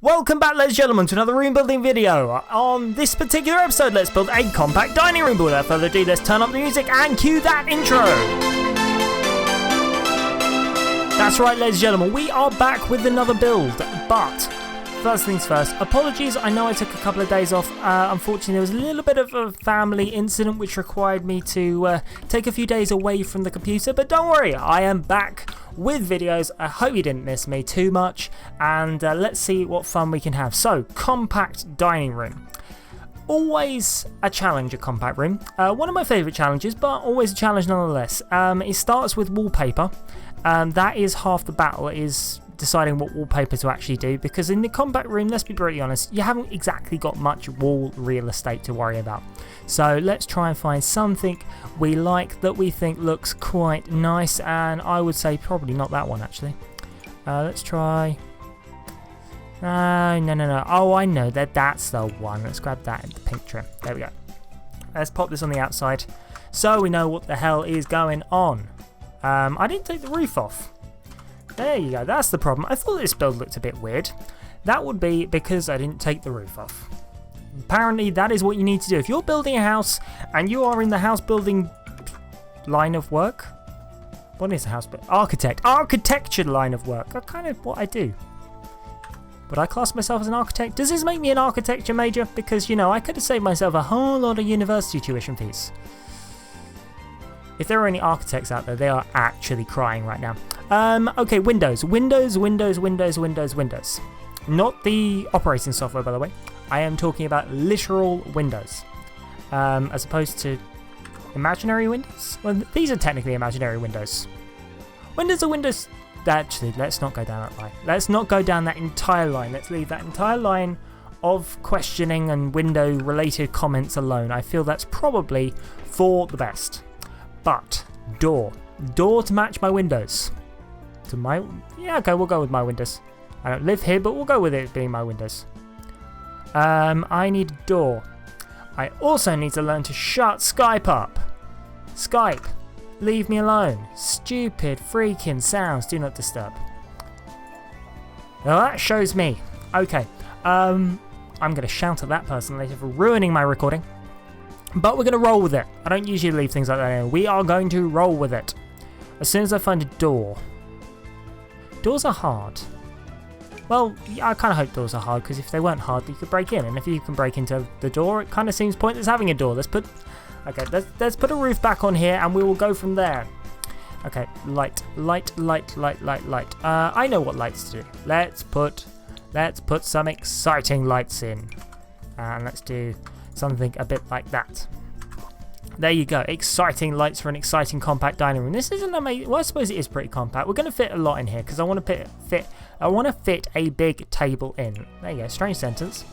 Welcome back, ladies and gentlemen, to another room building video. On this particular episode, let's build a compact dining room. But without further ado, let's turn up the music and cue that intro. That's right, ladies and gentlemen, we are back with another build. But first things first, apologies, I know I took a couple of days off. Unfortunately, there was a little bit of a family incident which required me to take a few days away from the computer. But don't worry, I am back with videos. I hope you didn't miss me too much, and let's see what fun we can have. So, compact dining room. Always a challenge, a compact room. One of my favourite challenges, but always a challenge nonetheless. It starts with wallpaper. That is half the battle, is deciding what wallpaper to actually do, because in the compact room, let's be brutally honest, you haven't exactly got much wall real estate to worry about. So let's try and find something we like that we think looks quite nice, and I would say probably not that one actually. Let's try... No. Oh, I know that's the one. Let's grab that in the pink trim. There we go. Let's pop this on the outside so we know what the hell is going on. I didn't take the roof off. There you go, that's the problem. I thought this build looked a bit weird. That would be because I didn't take the roof off. Apparently that is what you need to do. If you're building a house and you are in the house building line of work. What is a house building? Architecture line of work. That's kind of what I do. Would I class myself as an architect? Does this make me an architecture major? Because, you know, I could have saved myself a whole lot of university tuition fees. If there are any architects out there, they are actually crying right now. Okay, Windows. Not the operating software, by the way. I am talking about literal Windows. As opposed to imaginary windows? Well, these are technically imaginary windows. Windows are windows... Actually, let's not go down that line. Let's not go down that entire line. Let's leave that entire line of questioning and window-related comments alone. I feel that's probably for the best. But, door to match my windows. Yeah, okay, we'll go with my windows. I don't live here, but we'll go with it being my windows. I need a door. I also need to learn to shut Skype up. Skype, leave me alone. Stupid freaking sounds, do not disturb. Now that shows me. Okay, I'm going to shout at that person later for ruining my recording. But we're going to roll with it. I don't usually leave things like that anyway. We are going to roll with it. As soon as I find a door. Doors are hard. Well, I kind of hope doors are hard, because if they weren't hard, you could break in. And if you can break into the door, it kind of seems pointless having a door. Let's put a roof back on here, and we will go from there. Okay, light. I know what lights to do. Let's put some exciting lights in. And let's do something a bit like that. There you go. Exciting lights for an exciting compact dining room. This isn't amazing. Well, I suppose it is pretty compact. We're going to fit a lot in here because I want to fit a big table in. There you go. Strange sentence.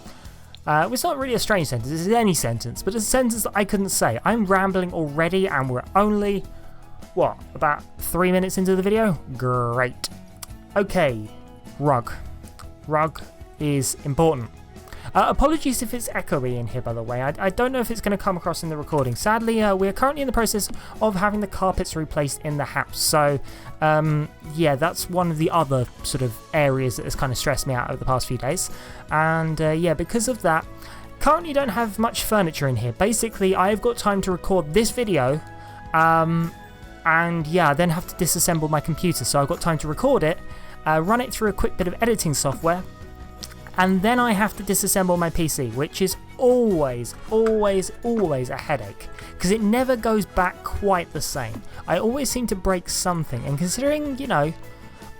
It's not really a strange sentence. It's any sentence, but it's a sentence that I couldn't say. I'm rambling already, and we're only about 3 minutes into the video. Great. Okay. Rug is important. Apologies if it's echoey in here, by the way. I don't know if it's going to come across in the recording. Sadly, we're currently in the process of having the carpets replaced in the house. So, yeah, that's one of the other sort of areas that has kind of stressed me out over the past few days. And, yeah, because of that, currently don't have much furniture in here. Basically, I've got time to record this video, and, yeah, I then have to disassemble my computer. So I've got time to record it, run it through a quick bit of editing software, and then I have to disassemble my PC, which is always a headache, because it never goes back quite the same. I always seem to break something, and considering, you know,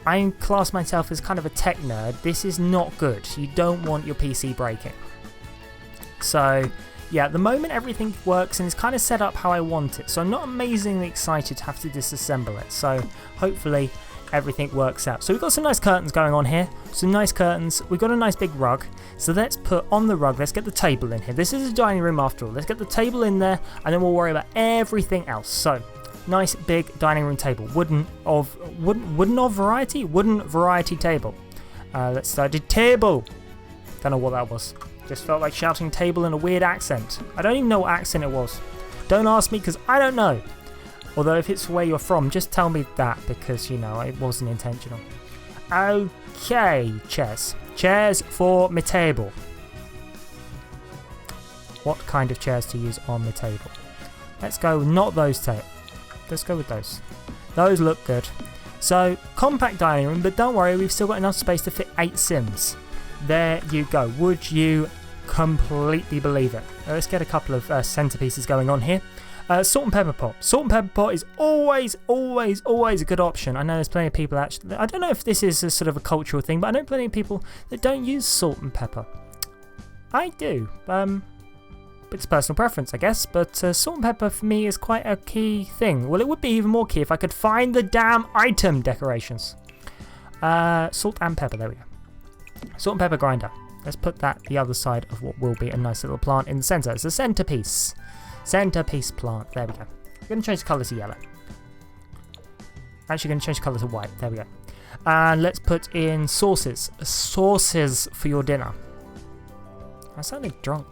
I class myself as kind of a tech nerd, this is not good. You don't want your PC breaking. So, yeah, at the moment everything works and it's kind of set up how I want it, so I'm not amazingly excited to have to disassemble it. So, hopefully everything works out. So we've got some nice curtains going on here. Some nice curtains. We've got a nice big rug. So let's put on the rug. Let's get the table in here. This is a dining room after all. Let's get the table in there, and then we'll worry about everything else. So nice big dining room table. Wooden variety table. Let's start the table. Don't know what that was. Just felt like shouting table in a weird accent. I don't even know what accent it was. Don't ask me, because I don't know. Although if it's where you're from, just tell me that, because, you know, it wasn't intentional. Okay, chairs. Chairs for my table. What kind of chairs to use on the table? Let's go with not those Let's go with those. Those look good. So, compact dining room, but don't worry, we've still got enough space to fit 8 Sims. There you go. Would you completely believe it? Let's get a couple of centerpieces going on here. Salt and pepper pot. Salt and pepper pot is always a good option. I know there's plenty of people actually. I don't know if this is a sort of a cultural thing, but I know plenty of people that don't use salt and pepper. I do. It's personal preference, I guess, but salt and pepper for me is quite a key thing. Well, it would be even more key if I could find the damn item decorations. Salt and pepper, there we go. Salt and pepper grinder. Let's put that the other side of what will be a nice little plant in the center. It's a centerpiece. Centerpiece plant. There we go. I'm going to change the colour to yellow. Actually going to change the colour to white. There we go. And let's put in sauces. Sauces for your dinner. I sounded drunk.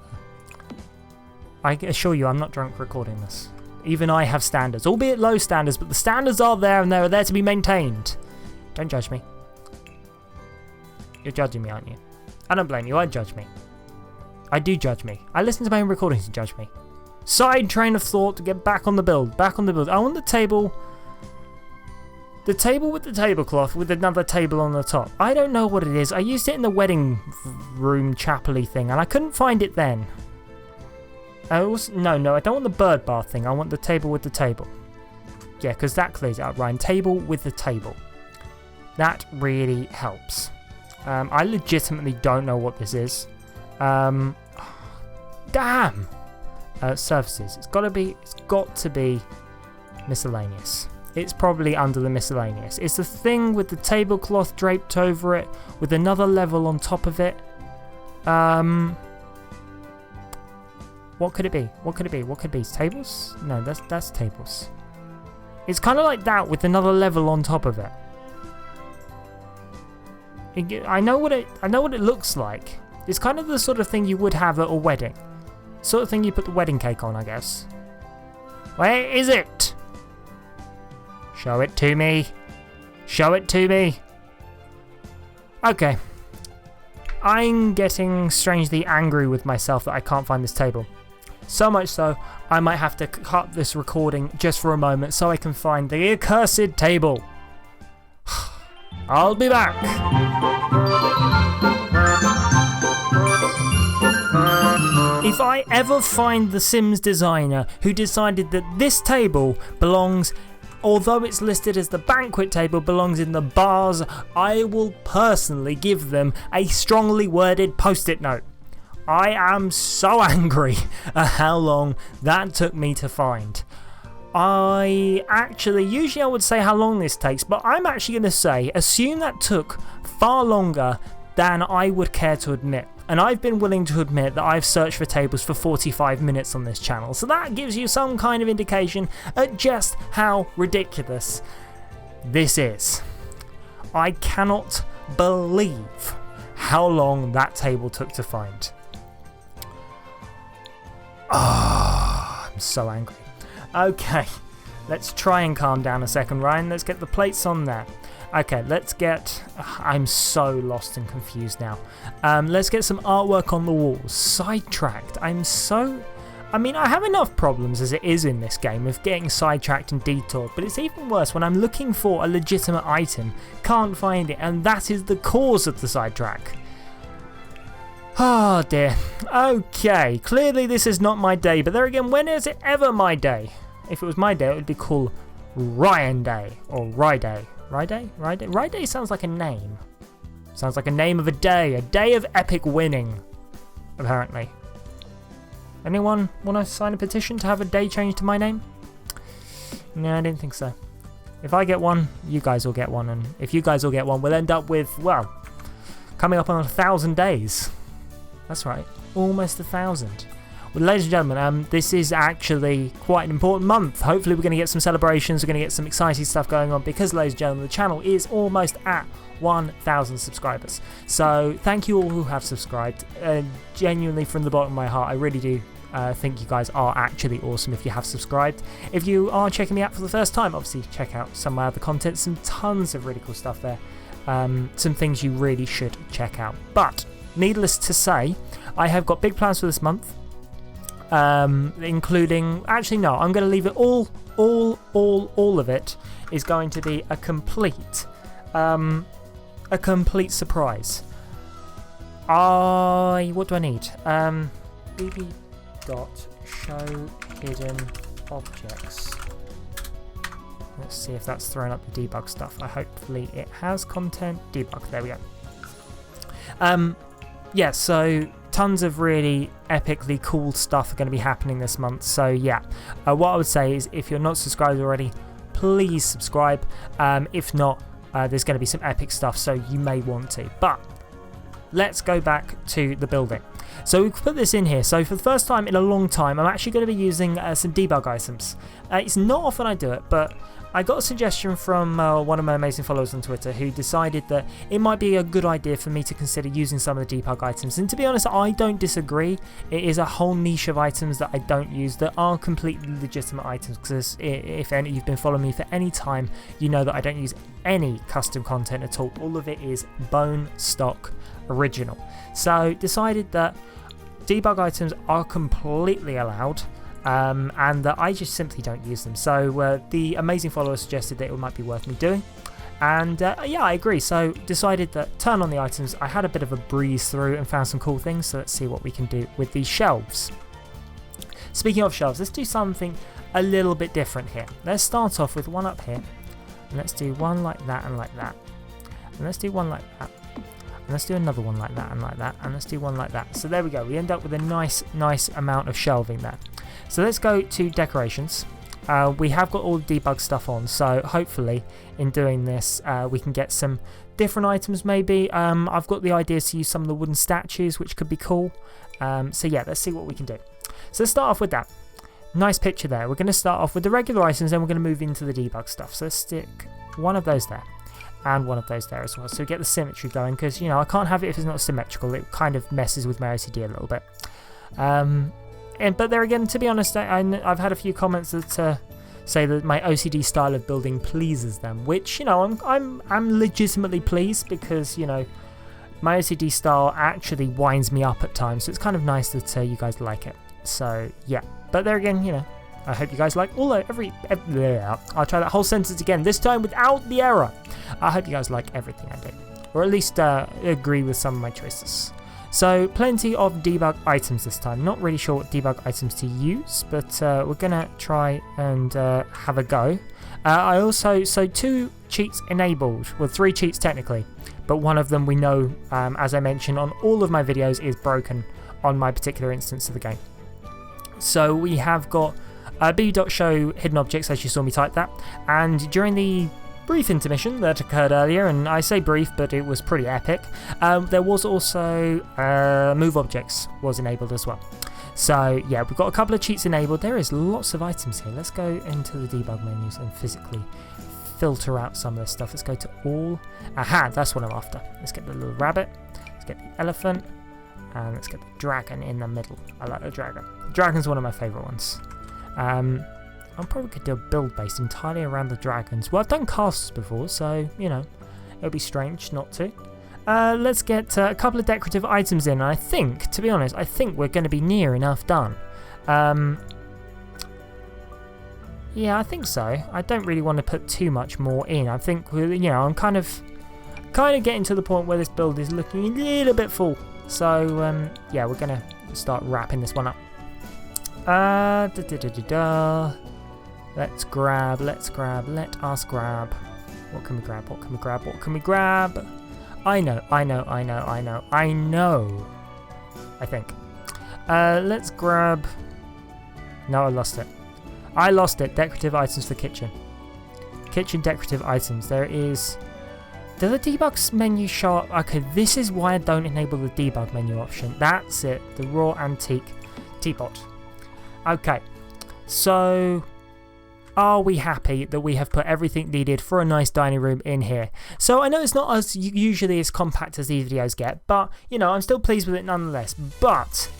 I assure you I'm not drunk recording this. Even I have standards, albeit low standards, but the standards are there and they're there to be maintained. Don't judge me. You're judging me, aren't you? I don't blame you, I judge me. I do judge me. I listen to my own recordings to judge me. Side train of thought to get back on the build. Back on the build. I want the table. The table with the tablecloth with another table on the top. I don't know what it is. I used it in the wedding room chapel-y thing and I couldn't find it then. No, I don't want the bird bath thing. I want the table with the table. Yeah, because that clears it up, Ryan. Table with the table. That really helps. I legitimately don't know what this is. Damn! Surfaces. It's got to be miscellaneous. It's probably under the miscellaneous. It's the thing with the tablecloth draped over it with another level on top of it. What could it be? What could it be? What could it be? Tables? No, that's tables. It's kind of like that with another level on top of it. I know what it looks like. It's kind of the sort of thing you would have at a wedding. Sort of thing you put the wedding cake on, I guess. Where is it? Show it to me. Show it to me. Okay. I'm getting strangely angry with myself that I can't find this table. So much so, I might have to cut this recording just for a moment so I can find the accursed table. I'll be back. If I ever find the Sims designer who decided that this table belongs, although it's listed as the banquet table, belongs in the bars, I will personally give them a strongly worded post-it note. I am so angry at how long that took me to find. Usually I would say how long this takes, but I'm actually going to say, assume that took far longer than I would care to admit. And I've been willing to admit that I've searched for tables for 45 minutes on this channel, so that gives you some kind of indication at just how ridiculous this is. I cannot believe how long that table took to find. I'm so angry. Okay, let's try and calm down a second, Ryan. Let's get the plates on there. Okay, let's get... I'm so lost and confused now. Let's get some artwork on the walls. Sidetracked. I have enough problems as it is in this game of getting sidetracked and detoured, but it's even worse when I'm looking for a legitimate item, can't find it, and that is the cause of the sidetrack. Oh dear. Okay, clearly this is not my day, but there again, when is it ever my day? If it was my day, it would be called Ryan Day, or Ryday. Ryday? Ryday sounds like a name. Sounds like a name of a day of epic winning, apparently. Anyone want to sign a petition to have a day changed to my name? No, I didn't think so. If I get one, you guys will get one, and if you guys will get one, we'll end up with, well, coming up on 1,000 days. That's right, almost 1,000. Well, ladies and gentlemen, this is actually quite an important month. Hopefully we're going to get some celebrations, we're going to get some exciting stuff going on because, ladies and gentlemen, the channel is almost at 1,000 subscribers. So thank you all who have subscribed. Genuinely from the bottom of my heart, I really do think you guys are actually awesome if you have subscribed. If you are checking me out for the first time, obviously check out some of my other content, some tons of really cool stuff there. some things you really should check out. But needless to say, I have got big plans for this month, including, actually no, I'm going to leave it all of it is going to be a complete surprise. What do I need? bb.show hidden objects. Let's see if that's thrown up the debug stuff. Hopefully it has content. Debug, there we go. Yeah, so tons of really epically cool stuff are going to be happening this month. So yeah, what I would say is if you're not subscribed already, please subscribe. If not, there's going to be some epic stuff, so you may want to. But let's go back to the building. So we've put this in here. So for the first time in a long time, I'm actually going to be using some debug items. It's not often I do it, but I got a suggestion from one of my amazing followers on Twitter who decided that it might be a good idea for me to consider using some of the debug items. And to be honest, I don't disagree. It is a whole niche of items that I don't use that are completely legitimate items, because if you've been following me for any time, you know that I don't use any custom content at all. All of it is bone stock original. So decided that debug items are completely allowed, and that I just simply don't use them. So the amazing follower suggested that it might be worth me doing, and yeah, I agree. So decided that turn on the items. I had a bit of a breeze through and found some cool things, so let's see what we can do with these shelves. Speaking of shelves, let's do something a little bit different here. Let's start off with one up here, and let's do one like that and like that, and let's do one like that. And let's do another one like that and like that, and let's do one like that. So there we go, we end up with a nice amount of shelving there. So let's go to decorations. We have got all the debug stuff on, so hopefully in doing this we can get some different items maybe. I've got the idea to use some of the wooden statues, which could be cool. So yeah, let's see what we can do. So let's start off with that. Nice picture there. We're going to start off with the regular items, then we're going to move into the debug stuff. So let's stick one of those there. And one of those there as well, so we get the symmetry going, because you know I can't have it if it's not symmetrical. It kind of messes with my OCD a little bit. But there again, to be honest, I've had a few comments that say that my OCD style of building pleases them, which you know I'm legitimately pleased, because you know my OCD style actually winds me up at times. So it's kind of nice that you guys like it. So yeah, but there again, you know, I hope you guys like I'll try that whole sentence again, this time without the error. I hope you guys like everything I do, or at least agree with some of my choices. So plenty of debug items this time. Not really sure what debug items to use, but we're gonna try and have a go. I also, so 2 cheats enabled, well 3 cheats technically, but one of them we know, as I mentioned on all of my videos, is broken on my particular instance of the game. So we have got b.show hidden objects, as you saw me type that, and during the brief intermission that occurred earlier, and I say brief but it was pretty epic, there was also move objects was enabled as well. So yeah, we've got a couple of cheats enabled. There is lots of items here. Let's go into the debug menus and physically filter out some of this stuff. Let's go to all. Aha, that's what I'm after. Let's get the little rabbit, let's get the elephant, and let's get the dragon in the middle. I like the dragon. Dragon's one of my favourite ones. I probably could do a build based entirely around the dragons. Well, I've done castles before, so, you know, it would be strange not to. Let's get a couple of decorative items in. And I think, to be honest, I think we're going to be near enough done. Yeah, I think so. I don't really want to put too much more in. I think, you know, I'm kind of getting to the point where this build is looking a little bit full. So, yeah, we're going to start wrapping this one up. Let's grab, let us grab. What can we grab? I know. I think. Let's grab. No, I lost it. Decorative items for kitchen. Kitchen decorative items. There is. Does the debug menu show up? Okay, this is why I don't enable the debug menu option. That's it. The raw antique teapot. Okay, so are we happy that we have put everything needed for a nice dining room in here? So I know it's not as usually as compact as these videos get, but you know, I'm still pleased with it nonetheless. But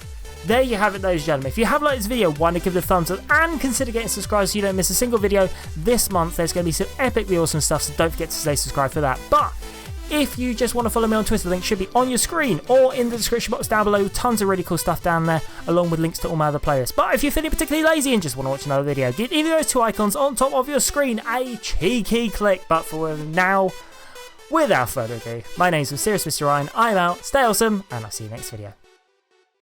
there you have it, ladies and gentlemen. If you have liked this video, why not give it a thumbs up and consider getting subscribed so you don't miss a single video this month. There's going to be some epically awesome stuff, so don't forget to stay subscribed for that. But If you just want to follow me on Twitter, the link should be on your screen or in the description box down below. Tons of really cool stuff down there, along with links to all my other playlists. But if you're feeling particularly lazy and just want to watch another video, give either of those two icons on top of your screen a cheeky click. But for now, without further ado, my name's Mysterious Mr. Ryan. I'm out, stay awesome, and I'll see you next video.